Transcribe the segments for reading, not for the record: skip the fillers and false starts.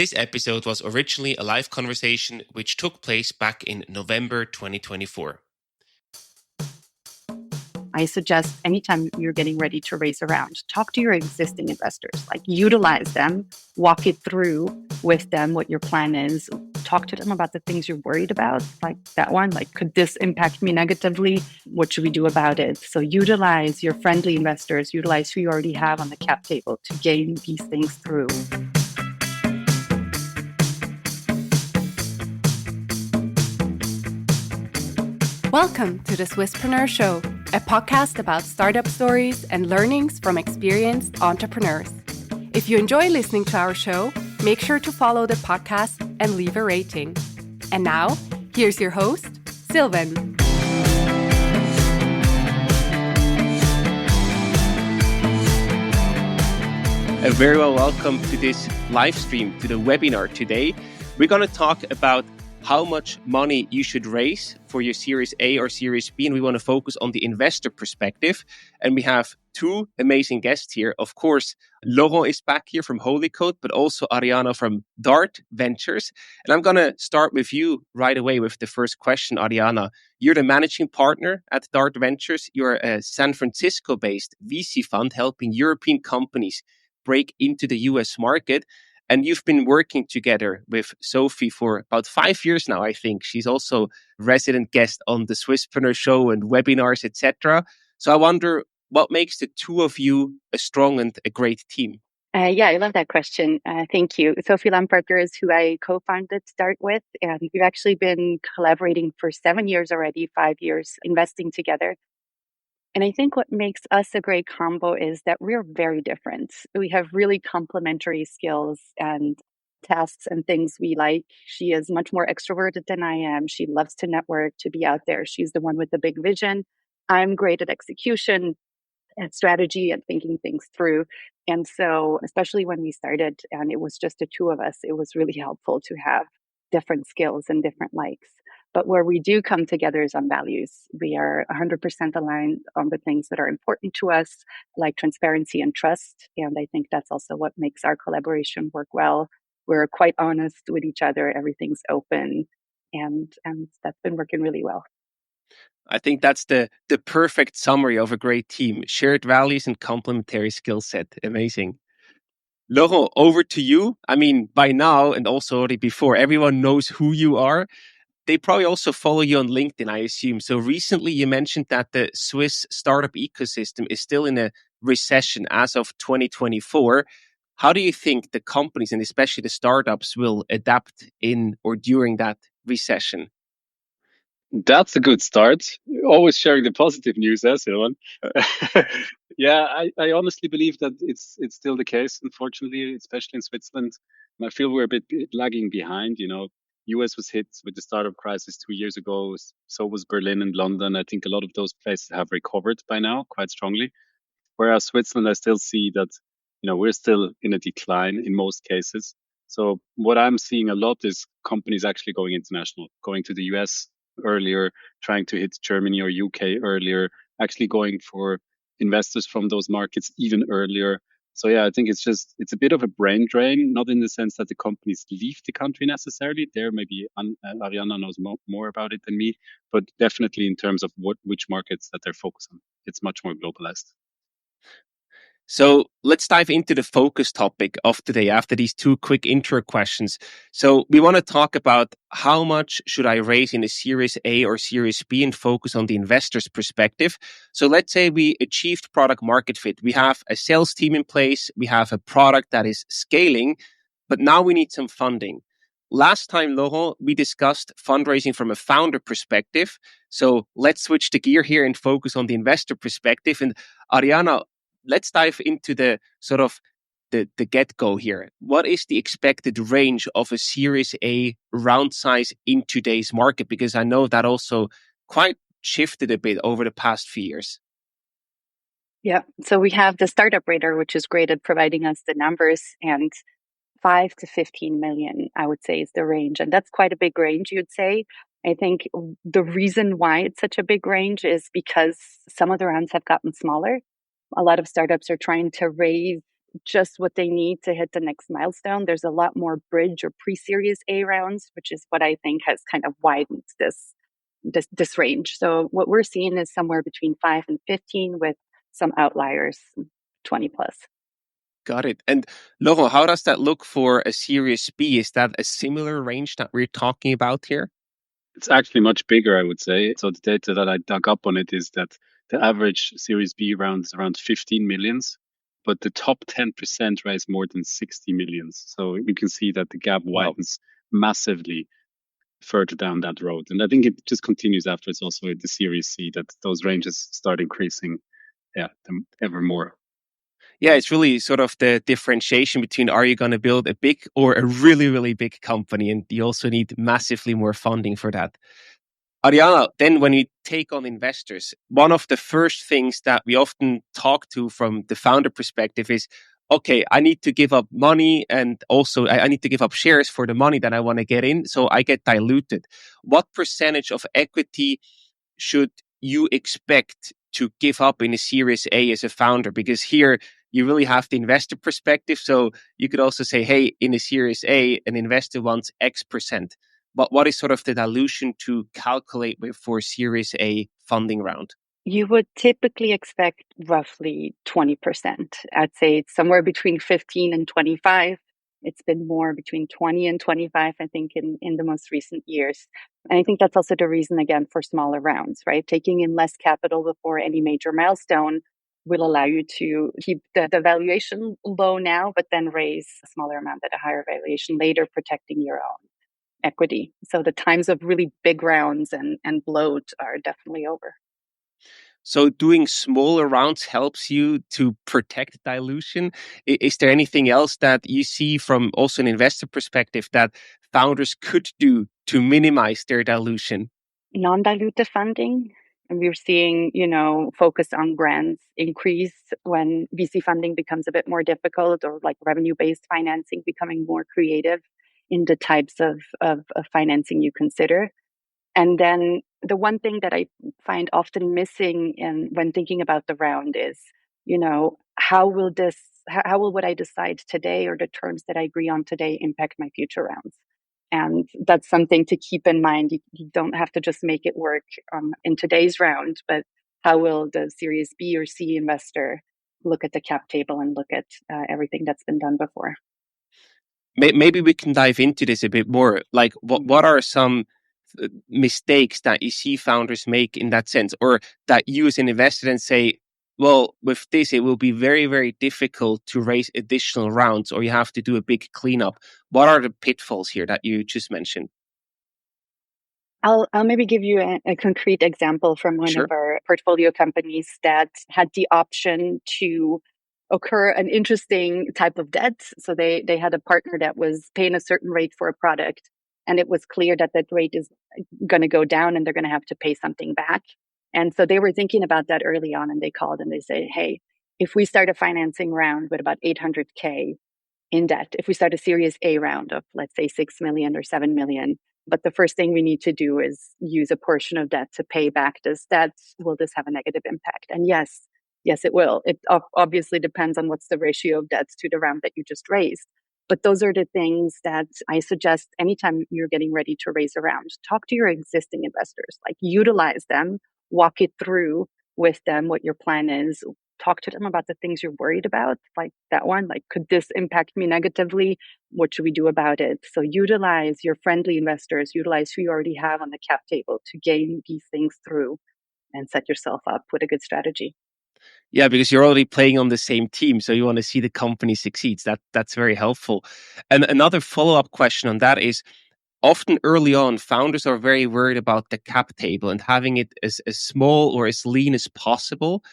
This episode was originally a live conversation which took place back in November 2024. I suggest anytime you're getting ready to raise a round, talk to your existing investors, like utilize them, walk it through with them what your plan is, talk to them about the things you're worried about, like that one, like could this impact me negatively? What should we do about it? So utilize your friendly investors, utilize who you already have on the cap table to gain these things through. Welcome to the Swisspreneur Show, a podcast about startup stories and learnings from experienced entrepreneurs. If you enjoy listening to our show, make sure to follow the podcast and leave a rating. And now, here's your host, Sylvan. Very well, welcome to this live stream, to the webinar today. We're going to talk about how much money you should raise for your Series A or Series B, and we want to focus on the investor perspective. And we have two amazing guests here. Of course, Laurent is back here from Holy Code, but also Arijana from Dart Ventures. And I'm going to start with you right away with the first question, Arijana. You're the managing partner at Dart Ventures. You're a San Francisco-based VC fund helping European companies break into the US market. And you've been working together with Sophie for about 5 years now, I think. She's also resident guest on the Swisspreneur Show and webinars, etc. So I wonder, what makes the two of you a strong and a great team? Yeah, I love that question. Thank you. Sophie Lamparker is who I co-founded Dart with, and we've actually been collaborating for 7 years already, 5 years investing together. And I think what makes us a great combo is that we're very different. We have really complementary skills and tasks and things we like. She is much more extroverted than I am. She loves to network, to be out there. She's the one with the big vision. I'm great at execution and strategy and thinking things through. And so, especially when we started and it was just the two of us, it was really helpful to have different skills and different likes. But where we do come together is on values. We are 100% aligned on the things that are important to us, like transparency and trust. And I think that's also what makes our collaboration work well. We're quite honest with each other. Everything's open. And that's been working really well. I think that's the perfect summary of a great team. Shared values and complementary skill set. Amazing. Laurent, over to you. I mean, by now and also already before, everyone knows who you are. They probably also follow you on LinkedIn, I assume. So recently you mentioned that the Swiss startup ecosystem is still in a recession as of 2024. How do you think the companies and especially the startups will adapt in or during that recession? That's a good start. Always sharing the positive news, Sylvan. Yeah, I honestly believe that it's still the case, unfortunately, especially in Switzerland. And I feel we're a bit lagging behind. US was hit with the startup crisis 2 years ago. So was Berlin and London. I think a lot of those places have recovered by now quite strongly. Whereas Switzerland, I still see that, we're still in a decline in most cases. So what I'm seeing a lot is companies actually going international, going to the US earlier, trying to hit Germany or UK earlier, actually going for investors from those markets even earlier. So yeah, I think it's a bit of a brain drain, not in the sense that the companies leave the country necessarily. There, maybe Arijana knows more about it than me, but definitely in terms of which markets that they're focused on. It's much more globalized. So let's dive into the focus topic of today after these two quick intro questions. So we want to talk about how much should I raise in a Series A or Series B and focus on the investor's perspective. So let's say we achieved product market fit. We have a sales team in place. We have a product that is scaling, but now we need some funding. Last time, Laurent, we discussed fundraising from a founder perspective. So let's switch the gear here and focus on the investor perspective. And Arijana, let's dive into the sort of the get-go here. What is the expected range of a Series A round size in today's market? Because I know that also quite shifted a bit over the past few years. Yeah, so we have the Startup Radar, which is great at providing us the numbers, and 5 to 15 million, I would say, is the range. And that's quite a big range, you'd say. I think the reason why it's such a big range is because some of the rounds have gotten smaller. A lot of startups are trying to raise just what they need to hit the next milestone. There's a lot more bridge or pre-series A rounds, which is what I think has kind of widened this range. So what we're seeing is somewhere between 5 and 15 with some outliers, 20 plus. Got it. And Laurent, how does that look for a Series B? Is that a similar range that we're talking about here? It's actually much bigger, I would say. So the data that I dug up on it is that the average Series B round is around 15 millions, but the top 10% raise more than 60 millions. So you can see that the gap widens massively further down that road. And I think it just continues after it's also at the Series C that those ranges start increasing ever more. Yeah, it's really sort of the differentiation between are you going to build a big or a really, really big company? And you also need massively more funding for that. Arijana, then when you take on investors, one of the first things that we often talk to from the founder perspective is, okay, I need to give up money and also I need to give up shares for the money that I want to get in. So I get diluted. What percentage of equity should you expect to give up in a Series A as a founder? Because here you really have the investor perspective. So you could also say, hey, in a Series A, an investor wants X%. But what is sort of the dilution to calculate with for Series A funding round? You would typically expect roughly 20%. I'd say it's somewhere between 15 and 25. It's been more between 20 and 25, I think, in the most recent years. And I think that's also the reason, again, for smaller rounds, right? Taking in less capital before any major milestone will allow you to keep the valuation low now, but then raise a smaller amount at a higher valuation later, protecting your own equity. So the times of really big rounds and bloat are definitely over. So doing smaller rounds helps you to protect dilution. Is there anything else that you see from also an investor perspective that founders could do to minimize their dilution? Non-dilutive funding. And we're seeing, focus on grants increase when VC funding becomes a bit more difficult, or like revenue-based financing becoming more creative in the types of financing you consider. And then the one thing that I find often missing when thinking about the round is, how will what I decide today or the terms that I agree on today impact my future rounds? And that's something to keep in mind. You don't have to just make it work in today's round, but how will the Series B or C investor look at the cap table and look at everything that's been done before? Maybe we can dive into this a bit more. Like, what are some mistakes that you see founders make in that sense, or that you as an investor then say, well, with this, it will be very, very difficult to raise additional rounds, or you have to do a big cleanup. What are the pitfalls here that you just mentioned? I'll maybe give you a concrete example from one Sure. of our portfolio companies that had the option to occur an interesting type of debt. So they had a partner that was paying a certain rate for a product, and it was clear that that rate is going to go down and they're going to have to pay something back. And so they were thinking about that early on, and they called and they said, hey, if we start a financing round with about 800K in debt, if we start a Series A round of, let's say, 6 million or 7 million, but the first thing we need to do is use a portion of debt to pay back this debt, will this have a negative impact? And yes, it will. It obviously depends on what's the ratio of debts to the round that you just raised. But those are the things that I suggest anytime you're getting ready to raise a round. Talk to your existing investors, like utilize them, walk it through with them what your plan is. Talk to them about the things you're worried about, like that one, like, could this impact me negatively? What should we do about it? So utilize your friendly investors, utilize who you already have on the cap table to gain these things through and set yourself up with a good strategy. Yeah, because you're already playing on the same team, so you want to see the company succeeds. That's very helpful. And another follow-up question on that is, often early on, founders are very worried about the cap table and having it as small or as lean as possible.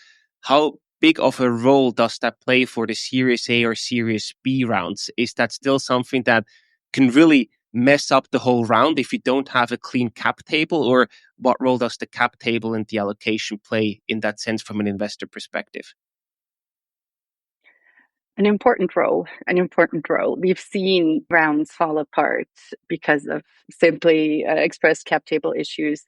How big of a role does that play for the Series A or Series B rounds? Is that still something that can really mess up the whole round if you don't have a clean cap table? Or what role does the cap table and the allocation play in that sense from an investor perspective? An important role, an important role. We've seen rounds fall apart because of simply expressed cap table issues.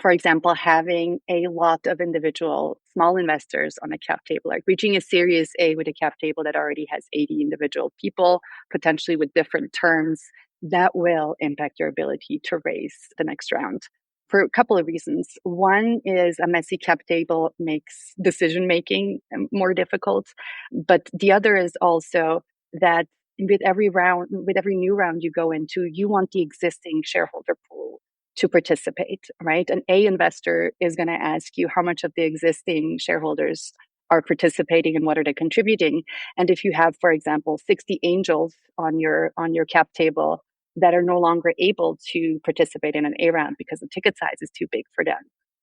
For example, having a lot of individual small investors on a cap table, like reaching a Series A with a cap table that already has 80 individual people, potentially with different terms, that will impact your ability to raise the next round for a couple of reasons. One is a messy cap table makes decision making more difficult. But the other is also that with every new round you go into, you want the existing shareholder pool to participate, right? An A investor is going to ask you how much of the existing shareholders are participating and what are they contributing. And if you have, for example, 60 angels on your cap table that are no longer able to participate in an A round because the ticket size is too big for them,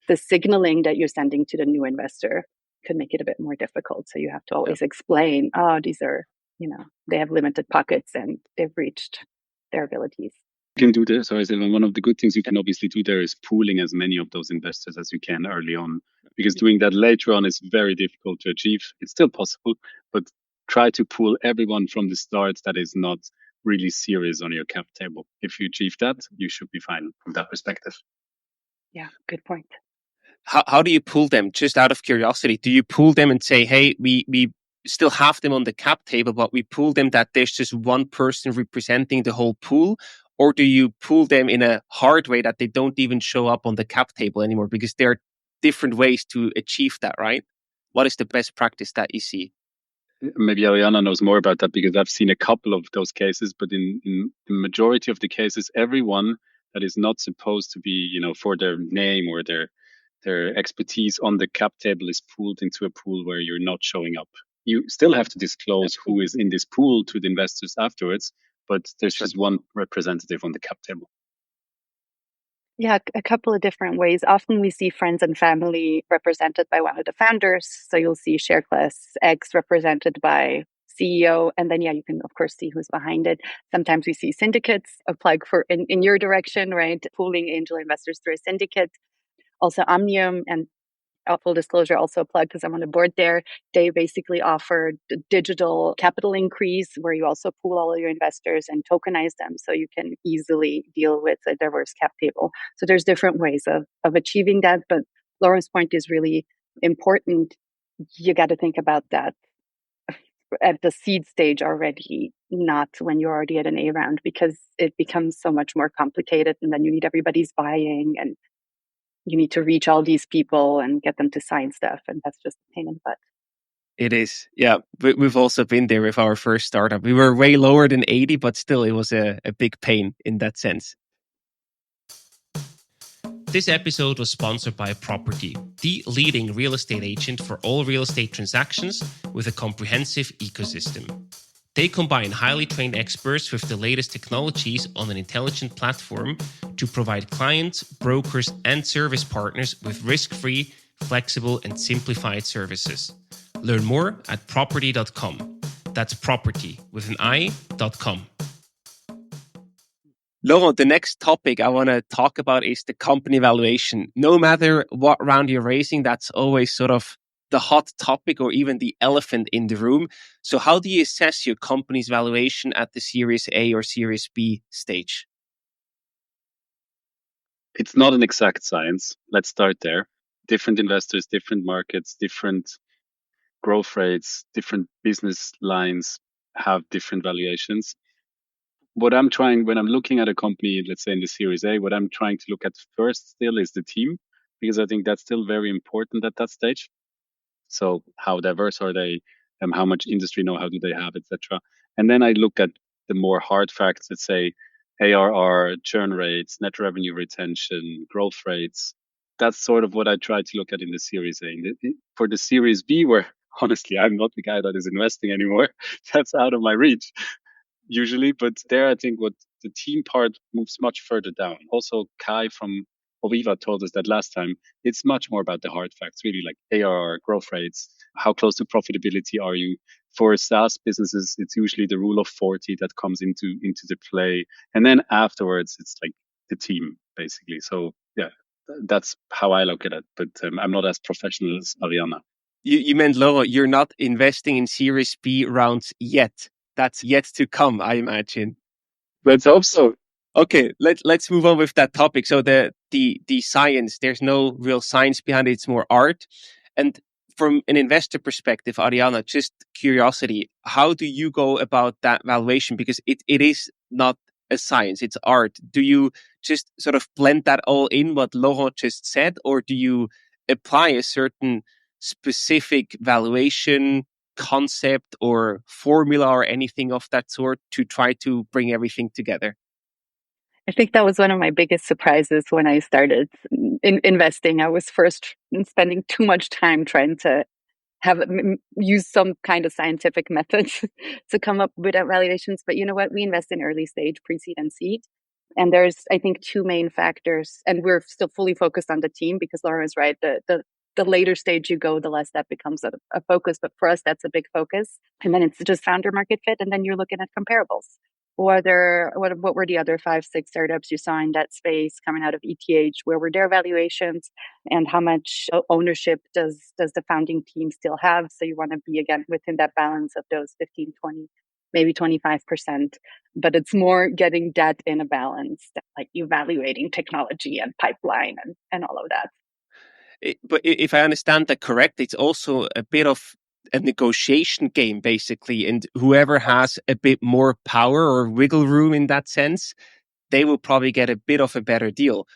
the signaling that you're sending to the new investor could make it a bit more difficult. So you have to always explain, oh, these are, they have limited pockets and they've reached their abilities. You can do this. Sorry, Silvan. One of the good things you can obviously do there is pooling as many of those investors as you can early on, because doing that later on is very difficult to achieve. It's still possible, but try to pool everyone from the start that is not really serious on your cap table. If you achieve that, you should be fine from that perspective. Yeah, good point. How do you pull them? Just out of curiosity, do you pull them and say, hey, we still have them on the cap table, but we pull them that there's just one person representing the whole pool? Or do you pull them in a hard way that they don't even show up on the cap table anymore? Because there are different ways to achieve that, right? What is the best practice that you see? Maybe Arijana knows more about that, because I've seen a couple of those cases, but in the majority of the cases, everyone that is not supposed to be, for their name or their expertise on the cap table is pooled into a pool where you're not showing up. You still have to disclose who is in this pool to the investors afterwards, but there's just one representative on the cap table. Yeah, a couple of different ways. Often we see friends and family represented by one of the founders. So you'll see share class X represented by CEO. And then, you can, of course, see who's behind it. Sometimes we see syndicates, a plug for in your direction, right? Pooling angel investors through a syndicate. Also, Omnium and full disclosure, also a plug because I'm on the board there. They basically offer the digital capital increase where you also pool all of your investors and tokenize them so you can easily deal with a diverse cap table. So there's different ways of achieving that. But Laurent's point is really important. You got to think about that at the seed stage already, not when you're already at an A round, because it becomes so much more complicated. And then you need everybody's buying and you need to reach all these people and get them to sign stuff. And that's just a pain in the butt. It is. Yeah. We've also been there with our first startup. We were way lower than 80, but still it was a big pain in that sense. This episode was sponsored by Property, the leading real estate agent for all real estate transactions with a comprehensive ecosystem. They combine highly trained experts with the latest technologies on an intelligent platform to provide clients, brokers, and service partners with risk-free, flexible, and simplified services. Learn more at property.com. That's property with an I.com. Laurent, the next topic I want to talk about is the company valuation. No matter what round you're raising, that's always sort of the hot topic or even the elephant in the room. So how do you assess your company's valuation at the Series A or Series B stage? It's not an exact science. Let's start there. Different investors, different markets, different growth rates, different business lines have different valuations. What I'm trying, when I'm looking at a company, let's say in the Series A, what I'm trying to look at first still is the team, because I think that's still very important at that stage. So how diverse are they? How much industry know-how do they have, etc. And then I look at the more hard facts, let's say ARR, churn rates, net revenue retention, growth rates. That's sort of what I try to look at in the Series A. For the Series B, where honestly, I'm not the guy that is investing anymore. That's out of my reach usually. But there, I think what the team part moves much further down. Also, Kai from Oviva told us that last time. It's much more about the hard facts, really, like ARR, growth rates, how close to profitability are you? For SaaS businesses, it's usually the rule of 40 that comes into the play. And then afterwards, it's like the team, basically. So yeah, that's how I look at it. But I'm not as professional as Arijana. You meant, Laurent, you're not investing in Series B rounds yet. That's yet to come, I imagine. Let's hope so. Okay, let's move on with that topic. So the science, there's no real science behind it, it's more art. And from an investor perspective, Arijana, just curiosity, how do you go about that valuation? Because it is not a science, it's art. Do you just sort of blend that all in what Laurent just said, or do you apply a certain specific valuation concept or formula or anything of that sort to try to bring everything together? I think that was one of my biggest surprises when I started investing. I was first spending too much time trying to use some kind of scientific method to come up with evaluations. But you know what? We invest in early stage, pre-seed and seed. And there's, I think, two main factors. And we're still fully focused on the team because Laura is right. The later stage you go, the less that becomes a focus. But for us, that's a big focus. And then it's just founder market fit. And then you're looking at comparables. What were the other 5-6 startups you saw in that space coming out of ETH? Where were their valuations, and how much ownership does the founding team still have? So you want to be again within that balance of those 15, 20, maybe 25%. But it's more getting that in a balance, like evaluating technology and pipeline and all of that. But if I understand that correct, it's also a bit of a negotiation game, basically. And whoever has a bit more power or wiggle room in that sense, they will probably get a bit of a better deal.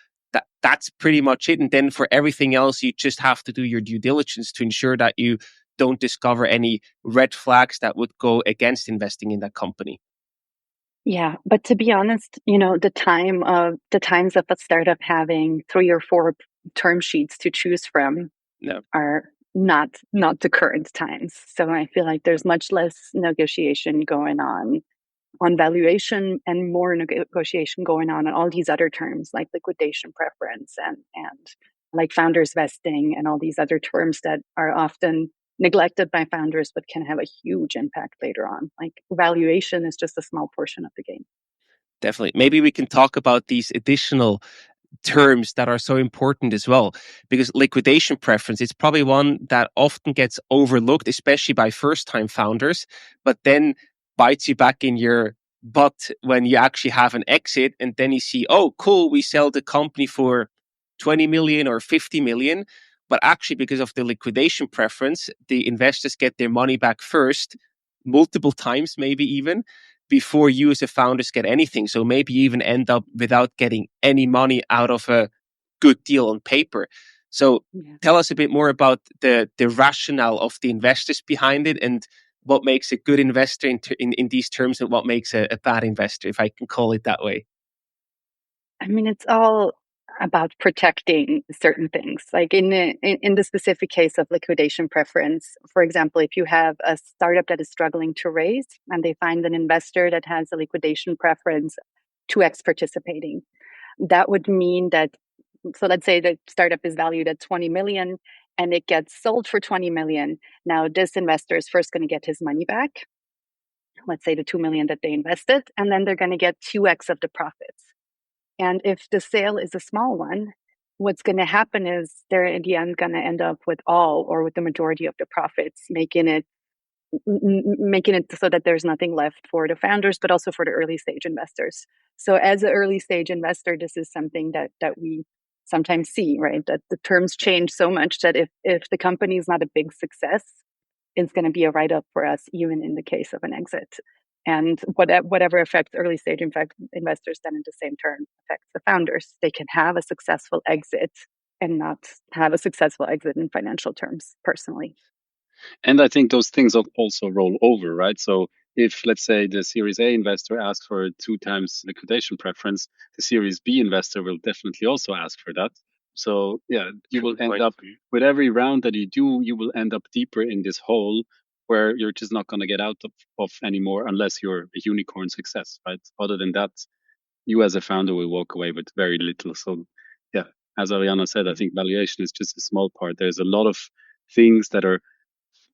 That's pretty much it. And then for everything else, you just have to do your due diligence to ensure that you don't discover any red flags that would go against investing in that company. Yeah, but to be honest, the times of a startup having 3 or 4 term sheets to choose from are not the current times. So I feel like there's much less negotiation going on valuation and more negotiation going on all these other terms like liquidation preference and like founders vesting and all these other terms that are often neglected by founders but can have a huge impact later on. Like valuation is just a small portion of the game. Definitely. Maybe we can talk about these additional terms that are so important as well, because liquidation preference is probably one that often gets overlooked, especially by first-time founders, but then bites you back in your butt when you actually have an exit, and then you see, oh, cool, we sell the company for 20 million or 50 million, but actually because of the liquidation preference, the investors get their money back first, multiple times maybe even, before you as a founders get anything. So maybe you even end up without getting any money out of a good deal on paper. So tell us a bit more about the rationale of the investors behind it and what makes a good investor in these terms and what makes a bad investor, if I can call it that way. I mean, it's all about protecting certain things. Like in the specific case of liquidation preference, for example, if you have a startup that is struggling to raise and they find an investor that has a liquidation preference 2x participating, that would mean that, so let's say the startup is valued at 20 million and it gets sold for 20 million. Now this investor is first going to get his money back, let's say the 2 million that they invested, and then they're going to get 2x of the profits. And if the sale is a small one, what's going to happen is they're in the end going to end up with all or with the majority of the profits, making it so that there's nothing left for the founders, but also for the early stage investors. So as an early stage investor, this is something that we sometimes see, right? That the terms change so much that if the company is not a big success, it's going to be a write-up for us, even in the case of an exit. And whatever affects early stage investors, then in the same turn affects the founders. They can have a successful exit and not have a successful exit in financial terms, personally. And I think those things also roll over, right? So if, let's say, the Series A investor asks for 2 times liquidation preference, the Series B investor will definitely also ask for that. So yeah, you will end up with every round that you do, you will end up deeper in this hole where you're just not going to get out of anymore unless you're a unicorn success, right? Other than that, you as a founder will walk away with very little. So yeah, as Arijana said, I think valuation is just a small part. There's a lot of things that are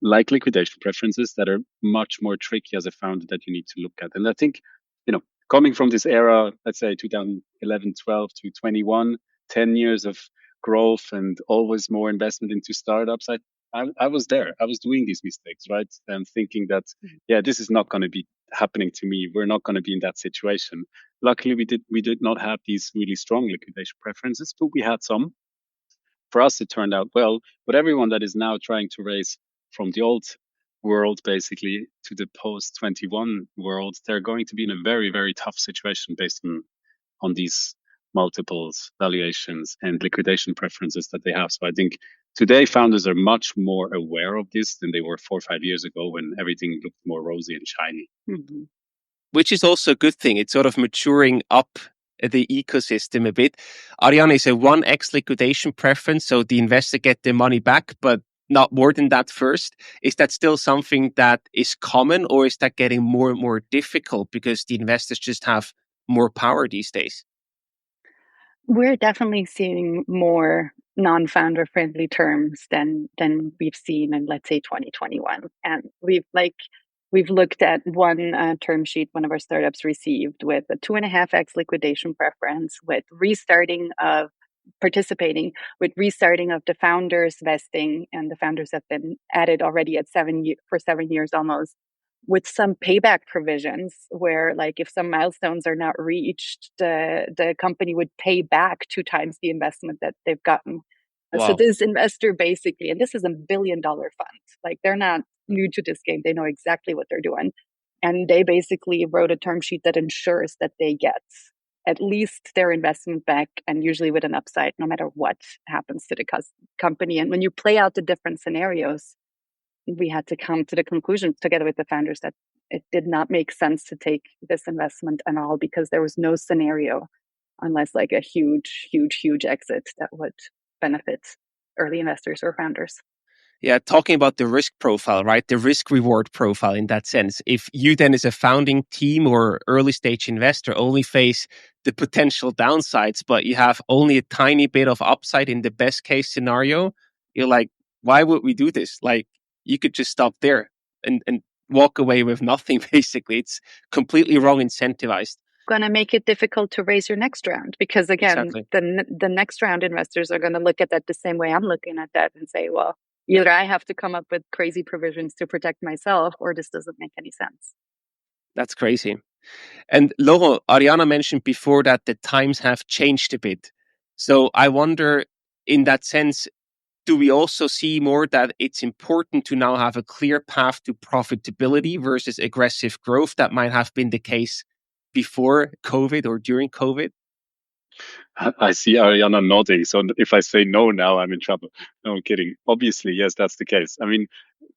like liquidation preferences that are much more tricky as a founder that you need to look at. And I think, coming from this era, let's say 2011, 12 to 21, 10 years of growth and always more investment into startups, I was there. I was doing these mistakes, right? And thinking that, yeah, this is not going to be happening to me. We're not going to be in that situation. Luckily, we did not have these really strong liquidation preferences, but we had some. For us, it turned out well. But everyone that is now trying to raise from the old world, basically, to the post 21 world, they're going to be in a very, very tough situation based on these multiples, valuations, and liquidation preferences that they have. So I think today founders are much more aware of this than they were 4 or 5 years ago when everything looked more rosy and shiny. Mm-hmm. Which is also a good thing. It's sort of maturing up the ecosystem a bit. Arijana, is a 1x liquidation preference, so the investor get their money back, but not more than that first. Is that still something that is common, or is that getting more and more difficult because the investors just have more power these days? We're definitely seeing more non-founder friendly terms than we've seen in, let's say, 2021. And we've looked at one term sheet one of our startups received with a 2.5x liquidation preference, with participating with restarting of the founders vesting, and the founders have been added already at 7 years almost, with some payback provisions where, like, if some milestones are not reached, the company would pay back 2 times the investment that they've gotten. Wow. So this investor basically, and this is $1 billion fund, like, they're not new to this game. They know exactly what they're doing. And they basically wrote a term sheet that ensures that they get at least their investment back, and usually with an upside, no matter what happens to the company. And when you play out the different scenarios, we had to come to the conclusion together with the founders that it did not make sense to take this investment at all, because there was no scenario, unless like a huge exit, that would benefit early investors or founders. Yeah, talking about the risk profile, right? The risk reward profile in that sense. If you then, as a founding team or early stage investor, only face the potential downsides, but you have only a tiny bit of upside in the best case scenario, you're like, why would we do this? Like, you could just stop there and walk away with nothing, basically. It's completely wrong incentivized. Going to make it difficult to raise your next round, because again, Exactly. the next round investors are going to look at that the same way I'm looking at that and say, well, either I have to come up with crazy provisions to protect myself, or this doesn't make any sense. That's crazy. And Laurent, Arijana mentioned before that the times have changed a bit. So I wonder, in that sense, do we also see more that it's important to now have a clear path to profitability versus aggressive growth that might have been the case before COVID or during COVID? I see Ariana nodding. So if I say no now, I'm in trouble. No, I'm kidding. Obviously, yes, that's the case. I mean,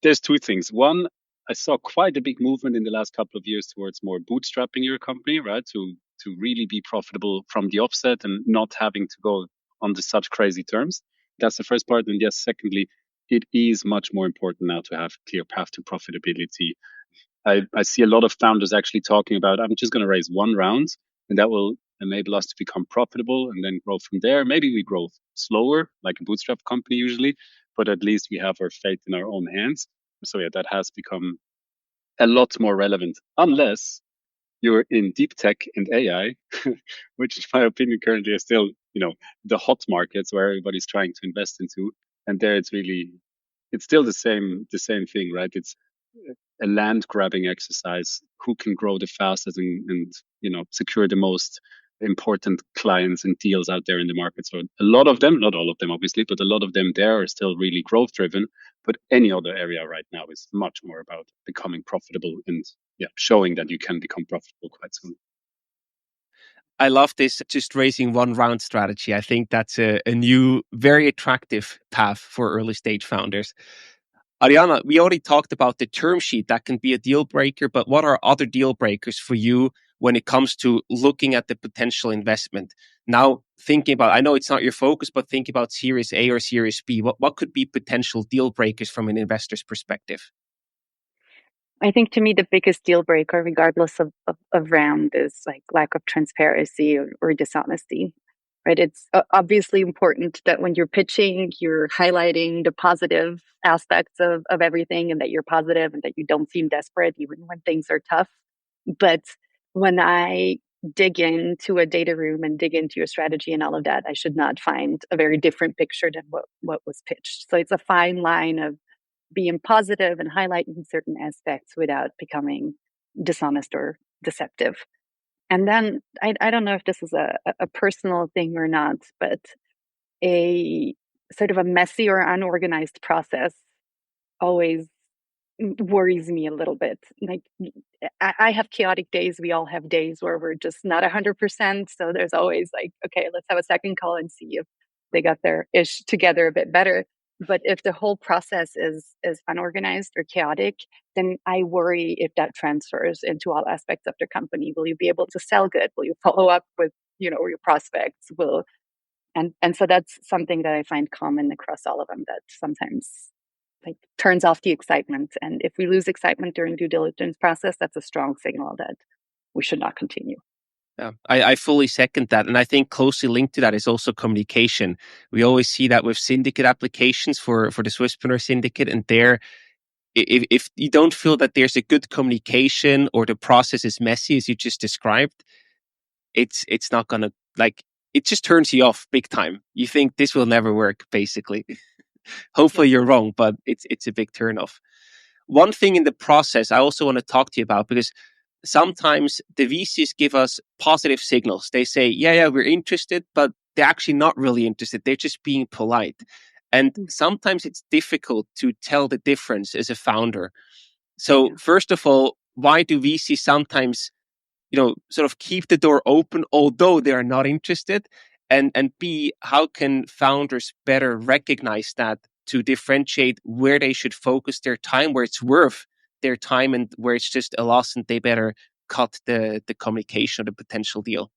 there's 2 things. One, I saw quite a big movement in the last couple of years towards more bootstrapping your company, right? To really be profitable from the offset and not having to go under such crazy terms. That's the first part. And yes, secondly, it is much more important now to have clear path to profitability. I see a lot of founders actually talking about, I'm just going to raise 1 round and that will enable us to become profitable and then grow from there. Maybe we grow slower, like a bootstrap company usually, but at least we have our fate in our own hands. So yeah, that has become a lot more relevant, unless you're in deep tech and AI, which in my opinion currently is still, the hot markets where everybody's trying to invest into. And there it's still the same thing, right? It's a land grabbing exercise. Who can grow the fastest and secure the most important clients and deals out there in the market. So a lot of them, not all of them obviously, but a lot of them there are still really growth driven. But any other area right now is much more about becoming profitable and showing that you can become profitable quite soon. I love this just raising 1 round strategy. I think that's a new, very attractive path for early stage founders. Arijana, we already talked about the term sheet. That can be a deal breaker, but what are other deal breakers for you when it comes to looking at the potential investment? Now, thinking about, I know it's not your focus, but think about Series A or Series B. What could be potential deal breakers from an investor's perspective? I think, to me, the biggest deal breaker, regardless of round, is like lack of transparency or dishonesty. Right? It's obviously important that when you're pitching, you're highlighting the positive aspects of everything, and that you're positive and that you don't seem desperate even when things are tough. But when I dig into a data room and dig into your strategy and all of that, I should not find a very different picture than what was pitched. So it's a fine line of being positive and highlighting certain aspects without becoming dishonest or deceptive. And then I don't know if this is a personal thing or not, but a sort of a messy or unorganized process always worries me a little bit. Like, I have chaotic days. We all have days where we're just not 100%. So there's always like, okay, let's have a second call and see if they got their ish together a bit better. But if the whole process is unorganized or chaotic, then I worry if that transfers into all aspects of the company. Will you be able to sell good? Will you follow up with, your prospects? And so that's something that I find common across all of them, that sometimes like turns off the excitement. And if we lose excitement during due diligence process, that's a strong signal that we should not continue. Yeah, I fully second that. And I think closely linked to that is also communication. We always see that with syndicate applications for the Swisspreneur Syndicate. And there, if you don't feel that there's a good communication or the process is messy, as you just described, it's not going to, like, it just turns you off big time. You think this will never work, basically. Hopefully you're wrong, but it's a big turnoff. One thing in the process I also want to talk to you about, because sometimes the VCs give us positive signals. They say, yeah, we're interested, but they're actually not really interested. They're just being polite. And sometimes it's difficult to tell the difference as a founder. So first of all, why do VCs sometimes, sort of keep the door open, although they are not interested? And B, how can founders better recognize that to differentiate where they should focus their time, where it's worth their time, and where it's just a loss and they better cut the communication or the potential deal?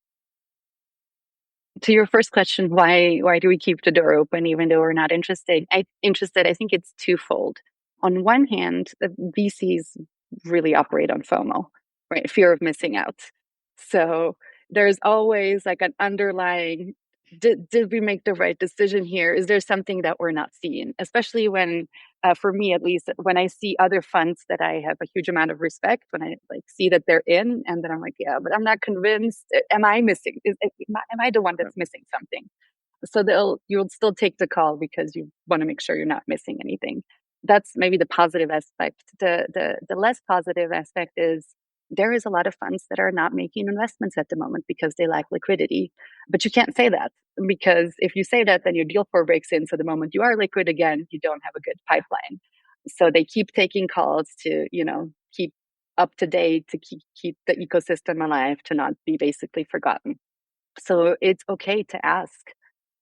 To your first question, why do we keep the door open even though we're not interested? I think it's twofold. On one hand, the VCs really operate on FOMO, right? Fear of missing out. So there's always like an underlying, did we make the right decision here? Is there something that we're not seeing? Especially when, for me at least, when I see other funds that I have a huge amount of respect, when I like see that they're in, and then I'm like, yeah, but I'm not convinced. Am I missing? Am I the one that's missing something? So you'll still take the call because you want to make sure you're not missing anything. That's maybe the positive aspect. The less positive aspect is there is a lot of funds that are not making investments at the moment because they lack liquidity. But you can't say that, because if you say that, then your deal flow breaks in. So the moment you are liquid again, you don't have a good pipeline. So they keep taking calls to, keep up to date, to keep the ecosystem alive, to not be basically forgotten. So it's okay to ask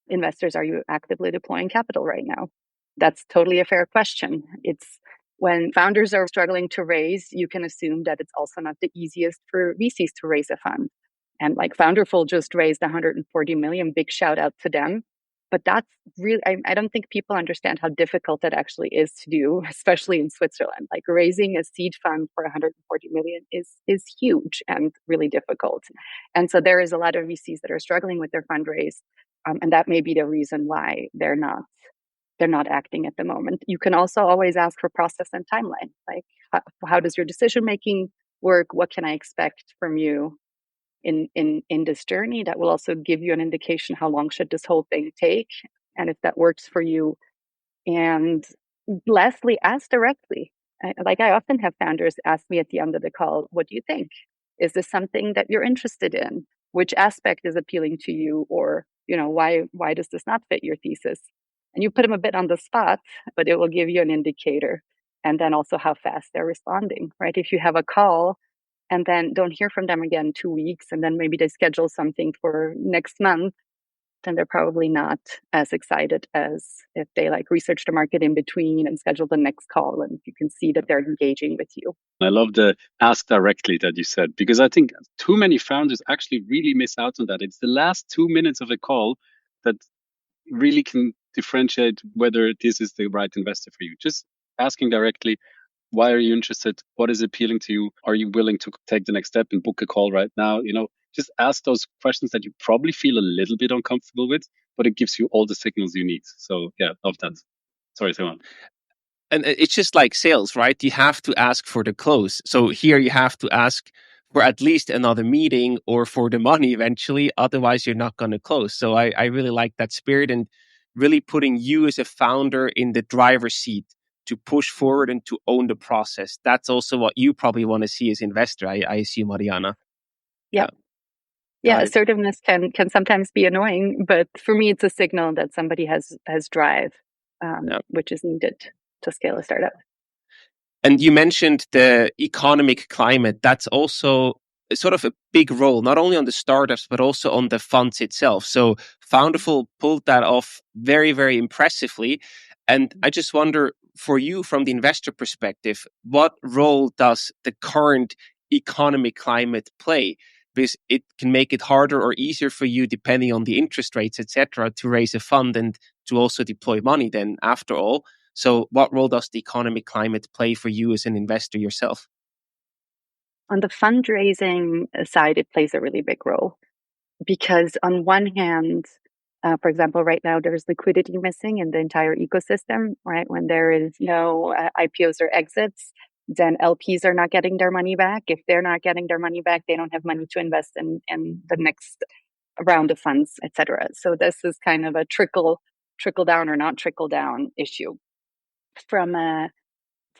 investors, are you actively deploying capital right now? That's totally a fair question. It's when founders are struggling to raise, you can assume that it's also not the easiest for VCs to raise a fund. And like Founderful just raised 140 million, big shout out to them. But that's really, I don't think people understand how difficult that actually is to do, especially in Switzerland. Like raising a seed fund for 140 million is huge and really difficult. And so there is a lot of VCs that are struggling with their fundraise. And that may be the reason why they're not acting at the moment. You can also always ask for process and timeline. Like, how does your decision making work? What can I expect from you in this journey? That will also give you an indication how long should this whole thing take, and if that works for you. And lastly, ask directly. I often have founders ask me at the end of the call, what do you think? Is this something that you're interested in? Which aspect is appealing to you? Or, why does this not fit your thesis? And you put them a bit on the spot, but it will give you an indicator. And then also how fast they're responding, right? If you have a call and then don't hear from them again 2 weeks, and then maybe they schedule something for next month, then they're probably not as excited as if they like research the market in between and schedule the next call, and you can see that they're engaging with you. I love the ask directly that you said, because I think too many founders actually really miss out on that. It's the last 2 minutes of a call that really can differentiate whether this is the right investor for you. Just asking directly, why are you interested? What is appealing to you? Are you willing to take the next step and book a call right now? Just ask those questions that you probably feel a little bit uncomfortable with, but it gives you all the signals you need. So yeah, love that. Sorry, Simon. And it's just like sales, right? You have to ask for the close. So here you have to ask for at least another meeting or for the money eventually. Otherwise, you're not going to close. So I really like that spirit, and really putting you as a founder in the driver's seat to push forward and to own the process. That's also what you probably want to see as investor, I assume, Arijana. Yeah. Yeah, assertiveness can sometimes be annoying, but for me, it's a signal that somebody has drive, which is needed to scale a startup. And you mentioned the economic climate. That's also sort of a big role, not only on the startups, but also on the funds itself. So Founderful pulled that off very, very impressively. And I just wonder, for you, from the investor perspective, what role does the current economic climate play? Because it can make it harder or easier for you, depending on the interest rates, etc., to raise a fund and to also deploy money then, after all. So what role does the economic climate play for you as an investor yourself? On the fundraising side, it plays a really big role because on one hand, for example, right now there's liquidity missing in the entire ecosystem, right? When there is no IPOs or exits, then LPs are not getting their money back. If they're not getting their money back, they don't have money to invest in the next round of funds, etc. So this is kind of a trickle down or not trickle down issue. From a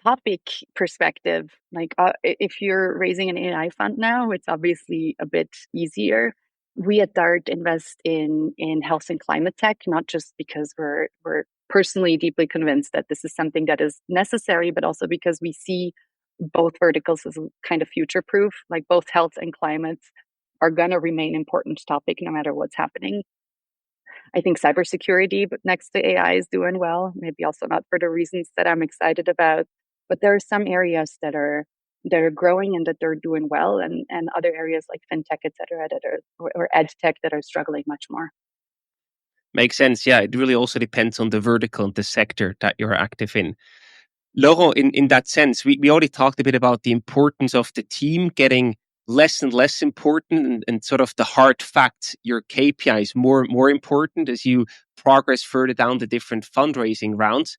topic perspective, like if you're raising an AI fund now, it's obviously a bit easier. We at Dart invest in health and climate tech, not just because we're personally deeply convinced that this is something that is necessary, but also because we see both verticals as kind of future proof. Like both health and climate are going to remain important topic no matter what's happening. I think cybersecurity, but next to AI, is doing well. Maybe also not for the reasons that I'm excited about. But there are some areas that are growing and that they're doing well, and other areas like fintech, et cetera, or ed tech that are struggling much more. Makes sense. Yeah, it really also depends on the vertical and the sector that you're active in. Laurent, in that sense, we already talked a bit about the importance of the team getting less and less important, and sort of the hard facts, your KPIs more important as you progress further down the different fundraising rounds.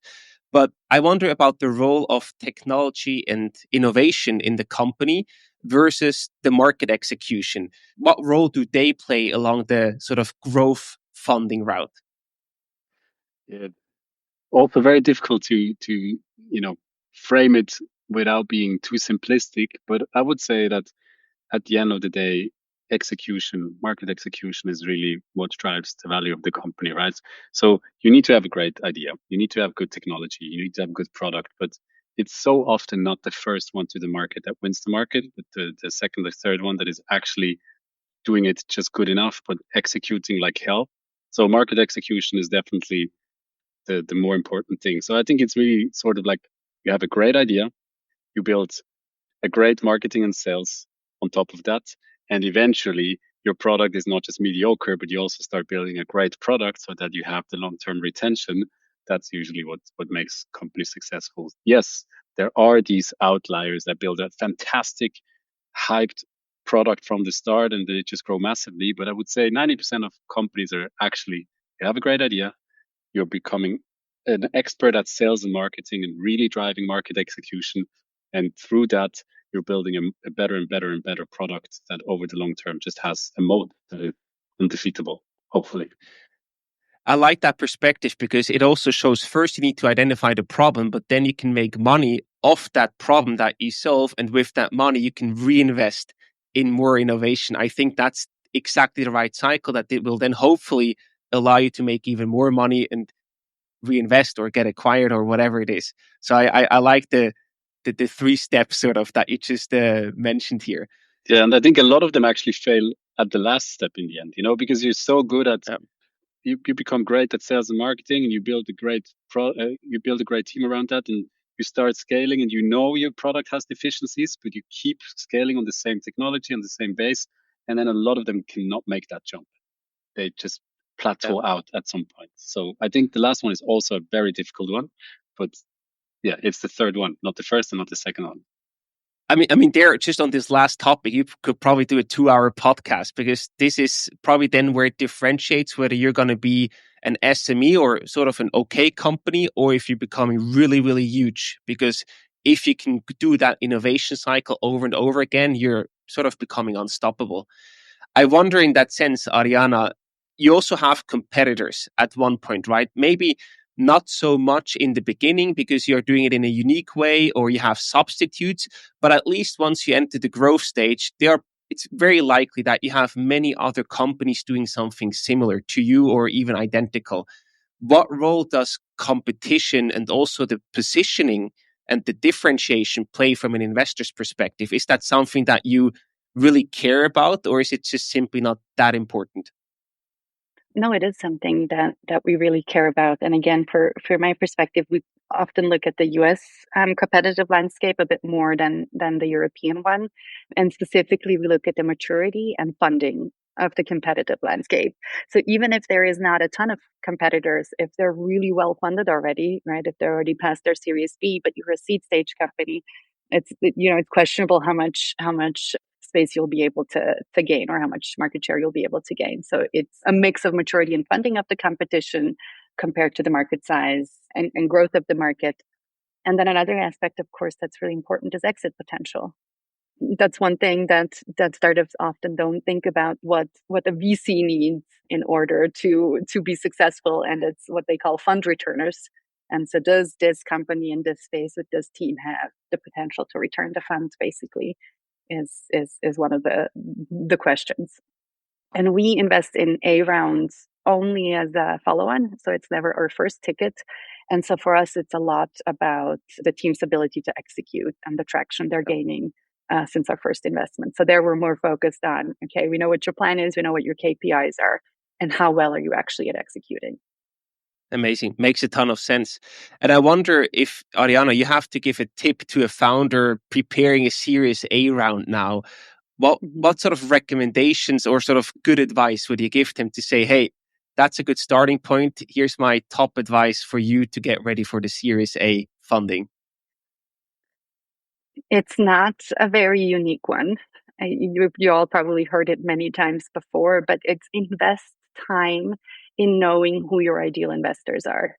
But I wonder about the role of technology and innovation in the company versus the market execution. What role do they play along the sort of growth funding route? Yeah, also very difficult to frame it without being too simplistic. But I would say that at the end of the day, market execution is really what drives the value of the company, right? So you need to have a great idea. You need to have good technology. You need to have good product, but it's so often not the first one to the market that wins the market, but the second or third one that is actually doing it just good enough, but executing like hell. So market execution is definitely the more important thing. So I think it's really sort of like you have a great idea, you build a great marketing and sales on top of that, and eventually your product is not just mediocre, but you also start building a great product so that you have the long-term retention. That's usually what makes companies successful. Yes, there are these outliers that build a fantastic, hyped product from the start and they just grow massively. But I would say 90% of companies are actually, you have a great idea, you're becoming an expert at sales and marketing and really driving market execution. And through that, you're building a better and better and better product that over the long term just has a moat that is undefeatable, hopefully. I like that perspective because it also shows first you need to identify the problem, but then you can make money off that problem that you solve. And with that money, you can reinvest in more innovation. I think that's exactly the right cycle that it will then hopefully allow you to make even more money and reinvest or get acquired or whatever it is. So I like the three steps sort of that you just mentioned here. Yeah, and I think a lot of them actually fail at the last step in the end, because you're so good at you become great at sales and marketing, and you build a great team around that, and you start scaling, and your product has deficiencies, but you keep scaling on the same technology on the same base, and then a lot of them cannot make that jump. They just plateau out at some point. So I think the last one is also a very difficult one, but yeah, it's the third one, not the first and not the second one. I mean, there, just on this last topic, you could probably do a 2-hour podcast because this is probably then where it differentiates whether you're going to be an SME or sort of an okay company, or if you're becoming really, really huge. Because if you can do that innovation cycle over and over again, you're sort of becoming unstoppable. I wonder in that sense, Arijana, you also have competitors at one point, right? Maybe not so much in the beginning because you're doing it in a unique way or you have substitutes. But at least once you enter the growth stage, it's very likely that you have many other companies doing something similar to you or even identical. What role does competition and also the positioning and the differentiation play from an investor's perspective? Is that something that you really care about, or is it just simply not that important? No, it is something that we really care about. And again, for my perspective, we often look at the US competitive landscape a bit more than the European one. And specifically, we look at the maturity and funding of the competitive landscape. So even if there is not a ton of competitors, if they're really well funded already, right? If they're already past their Series B, but you're a seed stage company, it's questionable how much space you'll be able to gain or how much market share you'll be able to gain. So it's a mix of maturity and funding of the competition compared to the market size and growth of the market. And then another aspect, of course, that's really important is exit potential. That's one thing that startups often don't think about what a VC needs in order to be successful, and it's what they call fund returners. And so, does this company in this space with this team have the potential to return the funds? Basically, is one of the questions. And we invest in A rounds only as a follow-on, so it's never our first ticket. And so for us, it's a lot about the team's ability to execute and the traction they're gaining since our first investment. So there we're more focused on, okay, we know what your plan is, we know what your KPIs are, and how well are you actually at executing. Amazing. Makes a ton of sense. And I wonder if, Arijana, you have to give a tip to a founder preparing a Series A round now. What sort of recommendations or sort of good advice would you give them to say, hey, that's a good starting point. Here's my top advice for you to get ready for the Series A funding? It's not a very unique one. You all probably heard it many times before, but it's invest time in knowing who your ideal investors are.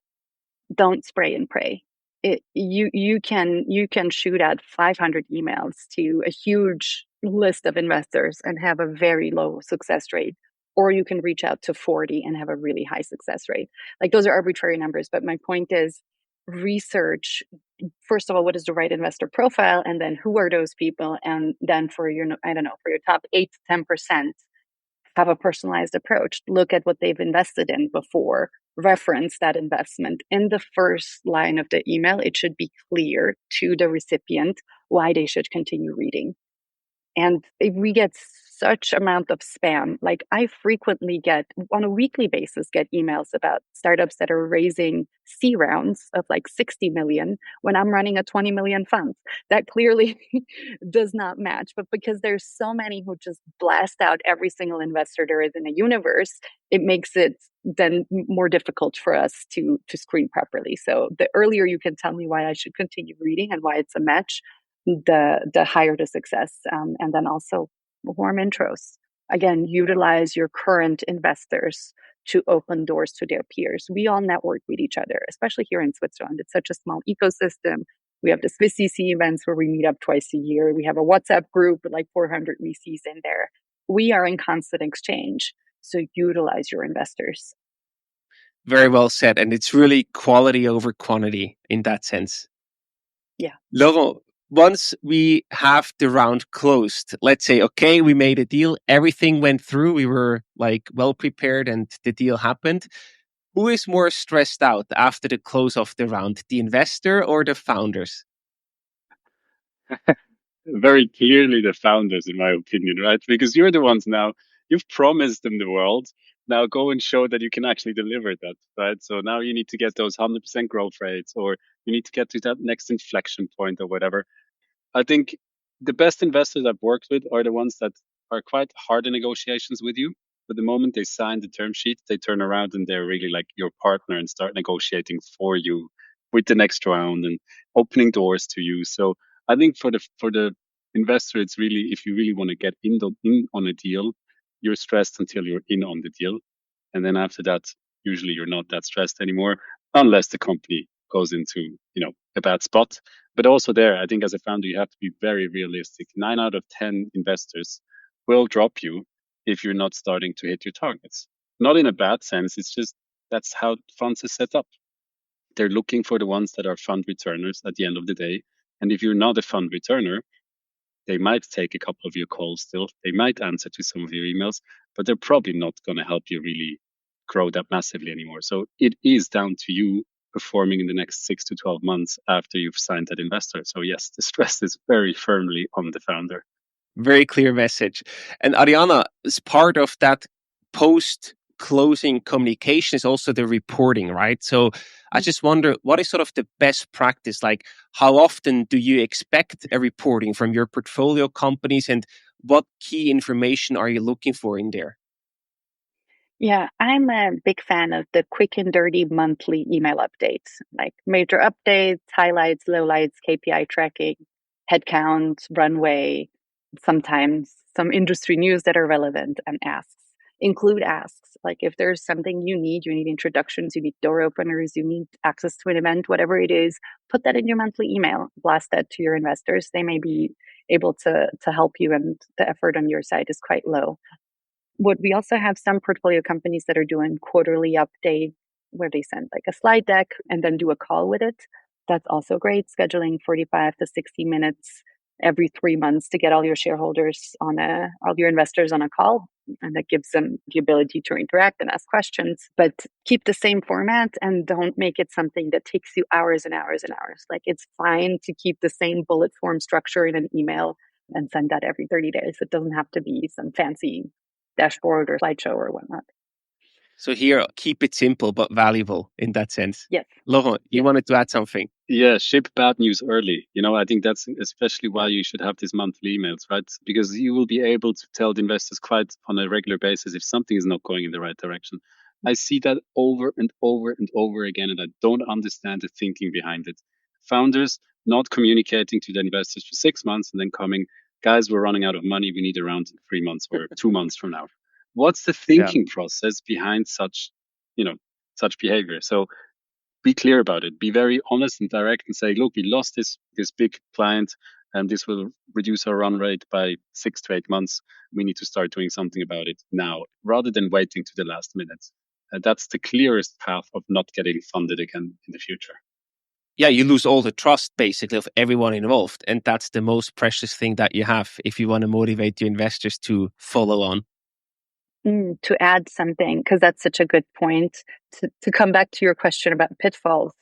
Don't spray and pray. You can shoot out 500 emails to a huge list of investors and have a very low success rate, or you can reach out to 40 and have a really high success rate. Like, those are arbitrary numbers, but my point is, research first of all what is the right investor profile, and then who are those people, and then for your for your top 8 to 10%, have a personalized approach. Look at what they've invested in before. Reference that investment. In the first line of the email, it should be clear to the recipient why they should continue reading. And we get such amount of spam. Like, I frequently get, on a weekly basis, get emails about startups that are raising C rounds of like 60 million when I'm running a 20 million fund. That clearly does not match. But because there's so many who just blast out every single investor there is in a universe, it makes it then more difficult for us to screen properly. So the earlier you can tell me why I should continue reading and why it's a match, the higher the success. And then also warm intros. Again, utilize your current investors to open doors to their peers. We all network with each other, especially here in Switzerland. It's such a small ecosystem. We have the Swiss CC events where we meet up twice a year. We have a WhatsApp group with like 400 VCs in there. We are in constant exchange. So utilize your investors. Very well said. And it's really quality over quantity in that sense. Yeah. Laurent, once we have the round closed, let's say, okay, we made a deal, everything went through, we were like well prepared and the deal happened. Who is more stressed out after the close of the round, the investor or the founders? Very clearly the founders, in my opinion, right? Because you're the ones now, you've promised them the world. Now go and show that you can actually deliver that, right? So now you need to get those 100% growth rates, or you need to get to that next inflection point or whatever. I think the best investors I've worked with are the ones that are quite hard in negotiations with you. But the moment they sign the term sheet, they turn around and they're really like your partner and start negotiating for you with the next round and opening doors to you. So I think for the investor, it's really, if you really want to get in on a deal, you're stressed until you're in on the deal, and then after that, usually you're not that stressed anymore, unless the company goes into a bad spot. But also there, I think as a founder, you have to be very realistic. 9 out of 10 investors will drop you if you're not starting to hit your targets. Not in a bad sense. It's just that's how funds is set up. They're looking for the ones that are fund returners at the end of the day. And if you're not a fund returner, they might take a couple of your calls still. They might answer to some of your emails, but they're probably not going to help you really grow that massively anymore. So it is down to you performing in the next 6 to 12 months after you've signed that investor. So yes, the stress is very firmly on the founder. Very clear message. And Arijana, as part of that post closing communication is also the reporting, right? So I just wonder, what is sort of the best practice? Like, how often do you expect a reporting from your portfolio companies, and what key information are you looking for in there? Yeah, I'm a big fan of the quick and dirty monthly email updates, like major updates, highlights, lowlights, KPI tracking, headcount, runway, sometimes some industry news that are relevant, and asks. Include asks. Like if there's something you need introductions, you need door openers, you need access to an event, whatever it is, put that in your monthly email, blast that to your investors. They may be able to help you, and the effort on your side is quite low. What we also have some portfolio companies that are doing quarterly update where they send like a slide deck and then do a call with it. That's also great. Scheduling 45 to 60 minutes every 3 months to get all your shareholders all your investors on a call. And that gives them the ability to interact and ask questions, but keep the same format and don't make it something that takes you hours and hours and hours. Like it's fine to keep the same bullet form structure in an email and send that every 30 days. It doesn't have to be some fancy dashboard or slideshow or whatnot. So here, keep it simple but valuable in that sense. Yes. Laurent, you wanted to add something? Yeah, ship bad news early. I think that's especially why you should have these monthly emails, right? Because you will be able to tell the investors quite on a regular basis if something is not going in the right direction. I see that over and over and over again, and I don't understand the thinking behind it. Founders not communicating to the investors for 6 months and then coming, guys, we're running out of money. We need a round in 3 months or 2 months from now. What's the thinking process behind such behavior? So be clear about it. Be very honest and direct and say, look, we lost this big client and this will reduce our run rate by 6 to 8 months. We need to start doing something about it now rather than waiting to the last minute. That's the clearest path of not getting funded again in the future. Yeah, you lose all the trust basically of everyone involved. And that's the most precious thing that you have if you want to motivate your investors to follow on. To add something, because that's such a good point, to come back to your question about pitfalls.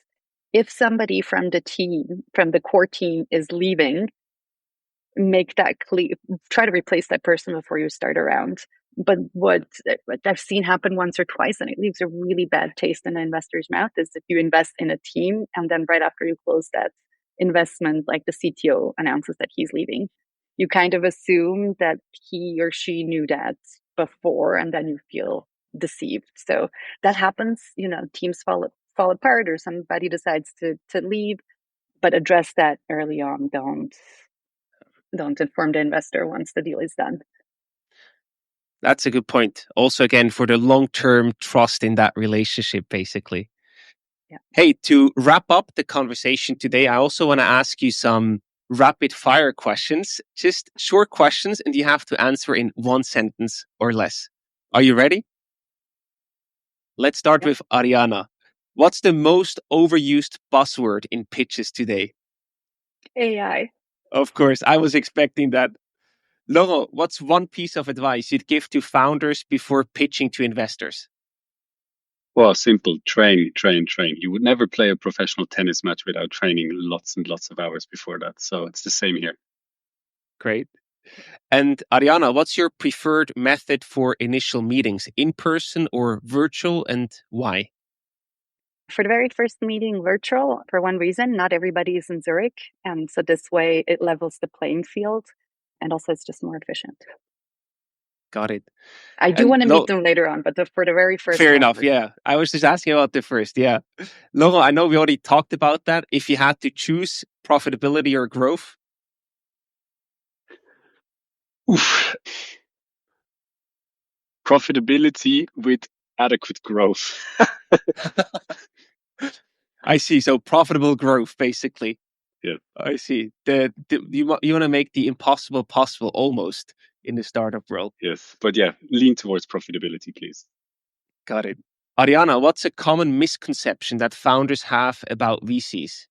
If somebody from the team, from the core team is leaving, make that clear, try to replace that person before you start around. But what I've seen happen once or twice, and it leaves a really bad taste in the investor's mouth, is if you invest in a team and then right after you close that investment, like the CTO announces that he's leaving, you kind of assume that he or she knew that before, and then you feel deceived. So that happens, teams fall apart or somebody decides to leave, but address that early on. Don't inform the investor once the deal is done. That's a good point. Also, again, for the long-term trust in that relationship, basically. Yeah. Hey, to wrap up the conversation today, I also want to ask you some rapid fire questions, just short questions, and you have to answer in 1 sentence or less. Are you ready? Let's start with Arijana. What's the most overused buzzword in pitches today? AI. Of course, I was expecting that. Laurent, what's one piece of advice you'd give to founders before pitching to investors? Well, simple. Train. You would never play a professional tennis match without training lots and lots of hours before that. So it's the same here. Great. And Arijana, what's your preferred method for initial meetings, in person or virtual, and why? For the very first meeting, virtual, for one reason, not everybody is in Zurich. And so this way it levels the playing field. And also it's just more efficient. Got it. I do want to meet them later on, but for the very first Fair one, enough, yeah. I was just asking about the first, yeah. Laurent, I know we already talked about that. If you had to choose profitability or growth? Oof. Profitability with adequate growth. I see. So profitable growth, basically. Yeah. I see. You want to make the impossible possible almost in the startup world. Yes. But yeah, lean towards profitability, please. Got it. Arijana, what's a common misconception that founders have about VCs?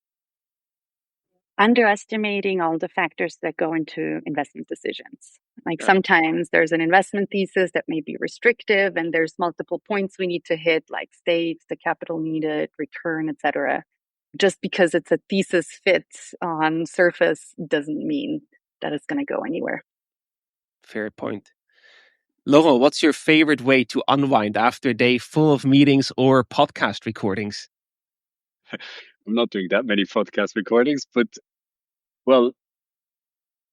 Underestimating all the factors that go into investment decisions. Like Yeah. sometimes there's an investment thesis that may be restrictive, and there's multiple points we need to hit, like stage, the capital needed, return, etc. Just because it's a thesis fit on surface doesn't mean that it's going to go anywhere. Fair point. Laurent, what's your favorite way to unwind after a day full of meetings or podcast recordings? I'm not doing that many podcast recordings, but well,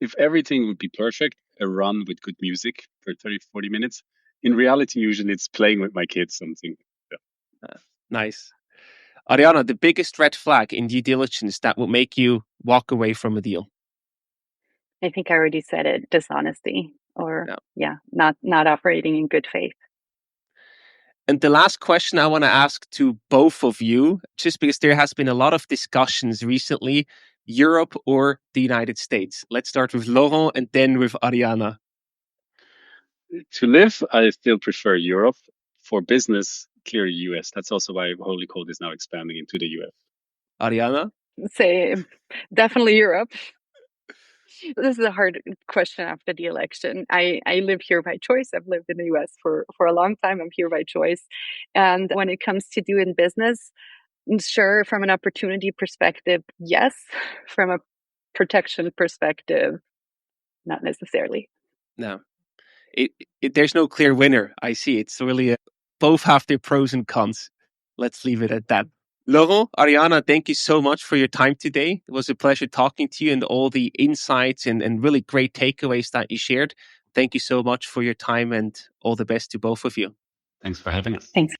if everything would be perfect, a run with good music for 30, 40 minutes. In reality, usually it's playing with my kids, something. Yeah. Nice. Arijana, the biggest red flag in due diligence that will make you walk away from a deal? I think I already said it, dishonesty, or not operating in good faith. And the last question I want to ask to both of you, just because there has been a lot of discussions recently, Europe or the United States. Let's start with Laurent and then with Arijana. To live, I still prefer Europe. For business, clearly US. That's also why Holy Code is now expanding into the US. Arijana? Say definitely Europe. This is a hard question after the election. I live here by choice. I've lived in the US for a long time. I'm here by choice. And when it comes to doing business, sure, from an opportunity perspective, yes. From a protection perspective, not necessarily. No. There's no clear winner. I see. It's really both have their pros and cons. Let's leave it at that. Laurent, Arijana, thank you so much for your time today. It was a pleasure talking to you and all the insights and really great takeaways that you shared. Thank you so much for your time and all the best to both of you. Thanks for having us. Thanks.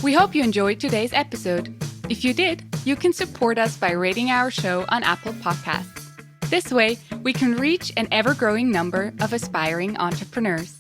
We hope you enjoyed today's episode. If you did, you can support us by rating our show on Apple Podcasts. This way, we can reach an ever-growing number of aspiring entrepreneurs.